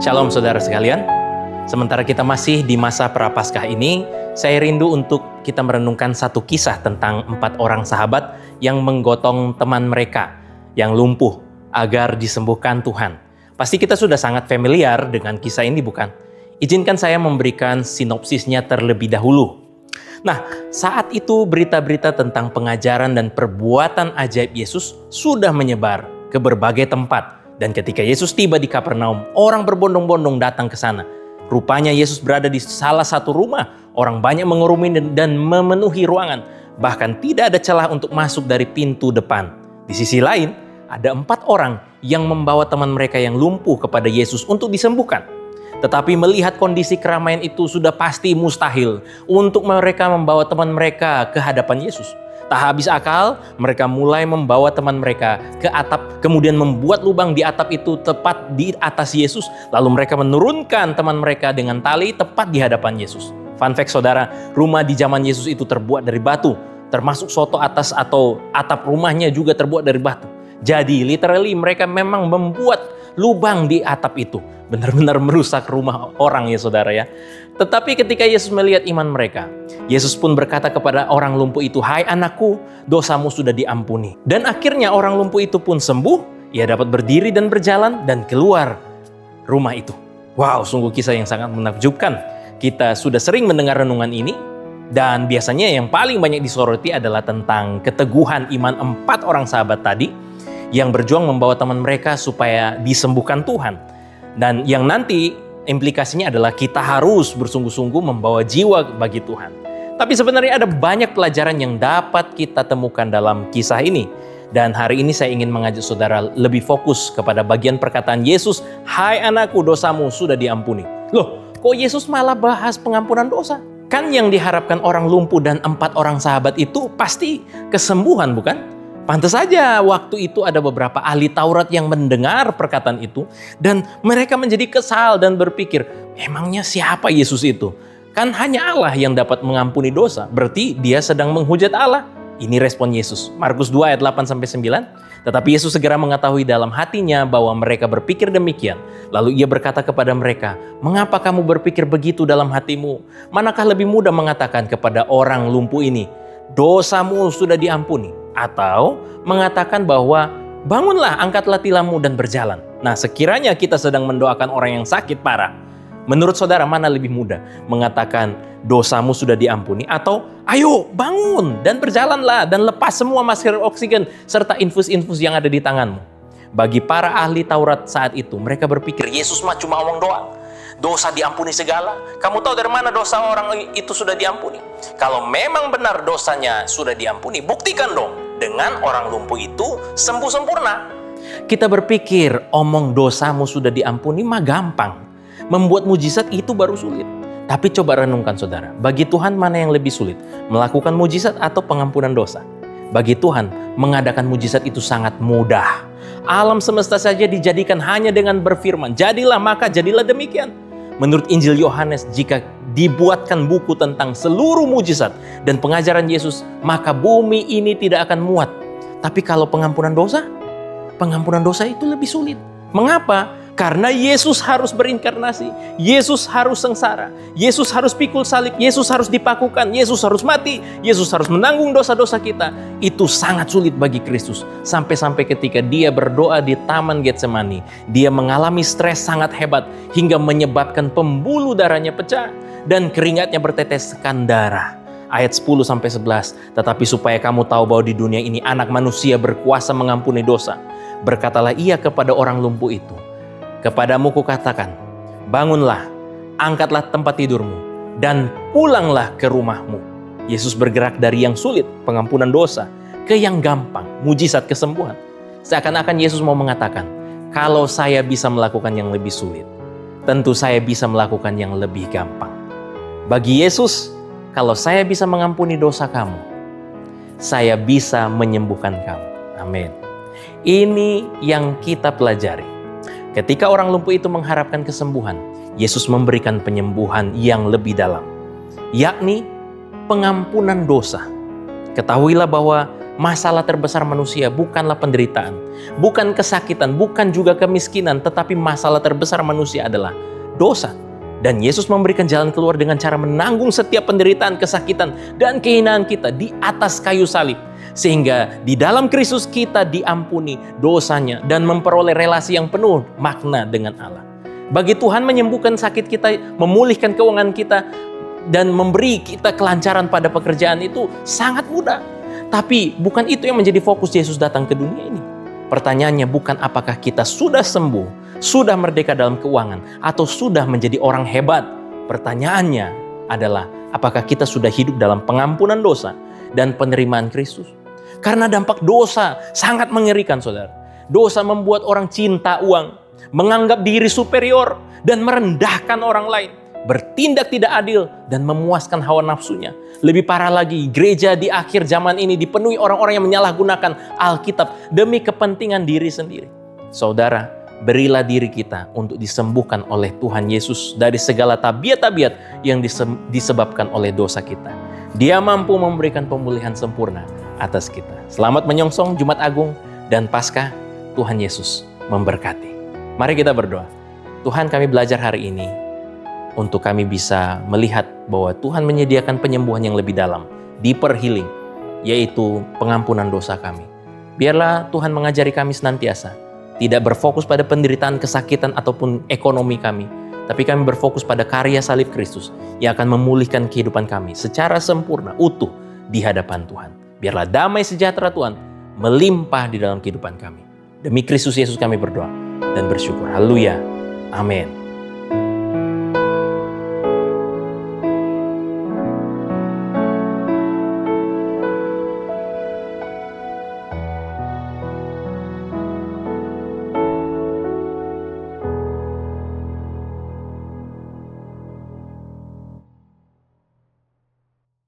Shalom saudara sekalian. Sementara kita masih di masa Prapaskah ini, saya rindu untuk kita merenungkan satu kisah tentang 4 orang sahabat yang menggotong teman mereka yang lumpuh agar disembuhkan Tuhan. Pasti kita sudah sangat familiar dengan kisah ini, bukan? Izinkan saya memberikan sinopsisnya terlebih dahulu. Nah, saat itu berita-berita tentang pengajaran dan perbuatan ajaib Yesus sudah menyebar ke berbagai tempat. Dan ketika Yesus tiba di Kapernaum, orang berbondong-bondong datang ke sana. Rupanya Yesus berada di salah satu rumah. Orang banyak mengerumuni dan memenuhi ruangan. Bahkan tidak ada celah untuk masuk dari pintu depan. Di sisi lain, ada 4 orang yang membawa teman mereka yang lumpuh kepada Yesus untuk disembuhkan. Tetapi melihat kondisi keramaian itu sudah pasti mustahil untuk mereka membawa teman mereka ke hadapan Yesus. Tak habis akal, mereka mulai membawa teman mereka ke atap, kemudian membuat lubang di atap itu tepat di atas Yesus. Lalu mereka menurunkan teman mereka dengan tali tepat di hadapan Yesus. Fun fact saudara, rumah di zaman Yesus itu terbuat dari batu, termasuk soto atas atau atap rumahnya juga terbuat dari batu. Jadi literally mereka memang membuat lubang di atap itu. Benar-benar merusak rumah orang ya saudara ya. Tetapi ketika Yesus melihat iman mereka, Yesus pun berkata kepada orang lumpuh itu, "Hai anakku, dosamu sudah diampuni." Dan akhirnya orang lumpuh itu pun sembuh, ia dapat berdiri dan berjalan dan keluar rumah itu. Wow, sungguh kisah yang sangat menakjubkan. Kita sudah sering mendengar renungan ini, dan biasanya yang paling banyak disoroti adalah tentang keteguhan iman 4 orang sahabat tadi, yang berjuang membawa teman mereka supaya disembuhkan Tuhan. Dan yang nanti implikasinya adalah kita harus bersungguh-sungguh membawa jiwa bagi Tuhan. Tapi sebenarnya ada banyak pelajaran yang dapat kita temukan dalam kisah ini. Dan hari ini saya ingin mengajak saudara lebih fokus kepada bagian perkataan Yesus, "Hai anakku, dosamu sudah diampuni." Loh, kok Yesus malah bahas pengampunan dosa? Kan yang diharapkan orang lumpuh dan 4 orang sahabat itu pasti kesembuhan, bukan? Pantas saja waktu itu ada beberapa ahli Taurat yang mendengar perkataan itu dan mereka menjadi kesal dan berpikir, emangnya siapa Yesus itu? Kan hanya Allah yang dapat mengampuni dosa, berarti dia sedang menghujat Allah. Ini respon Yesus, Markus 2 ayat 8-9. Tetapi Yesus segera mengetahui dalam hatinya bahwa mereka berpikir demikian. Lalu ia berkata kepada mereka, "Mengapa kamu berpikir begitu dalam hatimu? Manakah lebih mudah mengatakan kepada orang lumpuh ini, 'Dosamu sudah diampuni,' atau mengatakan bahwa bangunlah, angkatlah tilammu dan berjalan." Nah, sekiranya kita sedang mendoakan orang yang sakit parah, menurut saudara mana lebih mudah? Mengatakan dosamu sudah diampuni atau ayo bangun dan berjalanlah dan lepas semua masker oksigen serta infus-infus yang ada di tanganmu? Bagi para ahli Taurat saat itu, mereka berpikir Yesus mah cuma omong doang. Dosa diampuni segala. Kamu tahu dari mana dosa orang itu sudah diampuni? Kalau memang benar dosanya sudah diampuni, buktikan dong dengan orang lumpuh itu sembuh sempurna. Kita berpikir omong dosamu sudah diampuni mah gampang. Membuat mujizat itu baru sulit. Tapi coba renungkan saudara, bagi Tuhan mana yang lebih sulit? Melakukan mujizat atau pengampunan dosa? Bagi Tuhan, mengadakan mujizat itu sangat mudah. Alam semesta saja dijadikan hanya dengan berfirman, "Jadilah," maka jadilah demikian. Menurut Injil Yohanes, jika dibuatkan buku tentang seluruh mujizat dan pengajaran Yesus, maka bumi ini tidak akan muat. Tapi kalau pengampunan dosa itu lebih sulit. Mengapa? Karena Yesus harus berinkarnasi, Yesus harus sengsara, Yesus harus pikul salib, Yesus harus dipakukan, Yesus harus mati, Yesus harus menanggung dosa-dosa kita. Itu sangat sulit bagi Kristus. Sampai-sampai ketika dia berdoa di Taman Getsemani, dia mengalami stres sangat hebat hingga menyebabkan pembuluh darahnya pecah dan keringatnya berteteskan darah. Ayat 10-11, "Tetapi supaya kamu tahu bahwa di dunia ini anak manusia berkuasa mengampuni dosa, berkatalah ia kepada orang lumpuh itu, 'Kepadamu kukatakan, bangunlah, angkatlah tempat tidurmu, dan pulanglah ke rumahmu.'" Yesus bergerak dari yang sulit, pengampunan dosa, ke yang gampang, mujizat kesembuhan. Seakan-akan Yesus mau mengatakan, kalau saya bisa melakukan yang lebih sulit, tentu saya bisa melakukan yang lebih gampang. Bagi Yesus, kalau saya bisa mengampuni dosa kamu, saya bisa menyembuhkan kamu. Amin. Ini yang kita pelajari. Ketika orang lumpuh itu mengharapkan kesembuhan, Yesus memberikan penyembuhan yang lebih dalam, yakni pengampunan dosa. Ketahuilah bahwa Masalah terbesar manusia bukanlah penderitaan, bukan kesakitan, bukan juga kemiskinan, tetapi masalah terbesar manusia adalah dosa. Dan Yesus memberikan jalan keluar dengan cara menanggung setiap penderitaan, kesakitan, dan kehinaan kita di atas kayu salib. Sehingga di dalam Kristus kita diampuni dosanya dan memperoleh relasi yang penuh makna dengan Allah. Bagi Tuhan menyembuhkan sakit kita, memulihkan keuangan kita, dan memberi kita kelancaran pada pekerjaan itu sangat mudah. Tapi bukan itu yang menjadi fokus Yesus datang ke dunia ini. Pertanyaannya bukan apakah kita sudah sembuh, sudah merdeka dalam keuangan, atau sudah menjadi orang hebat. Pertanyaannya adalah apakah kita sudah hidup dalam pengampunan dosa dan penerimaan Kristus. Karena dampak dosa sangat mengerikan, saudara. Dosa membuat orang cinta uang, menganggap diri superior, dan merendahkan orang lain, bertindak tidak adil, dan memuaskan hawa nafsunya. Lebih parah lagi, gereja di akhir zaman ini dipenuhi orang-orang yang menyalahgunakan Alkitab demi kepentingan diri sendiri. Saudara, berilah diri kita untuk disembuhkan oleh Tuhan Yesus dari segala tabiat-tabiat yang disebabkan oleh dosa kita. Dia mampu memberikan pemulihan sempurna atas kita. Selamat menyongsong Jumat Agung dan Paskah. Tuhan Yesus memberkati. Mari kita berdoa. Tuhan, kami belajar hari ini untuk kami bisa melihat bahwa Tuhan menyediakan penyembuhan yang lebih dalam, deeper healing, yaitu pengampunan dosa kami. Biarlah Tuhan mengajari kami senantiasa tidak berfokus pada penderitaan, kesakitan, ataupun ekonomi kami, tapi kami berfokus pada karya salib Kristus yang akan memulihkan kehidupan kami secara sempurna, utuh di hadapan Tuhan. Biarlah damai sejahtera Tuhan melimpah di dalam kehidupan kami. Demi Kristus Yesus kami berdoa dan bersyukur. Haleluya. Amin.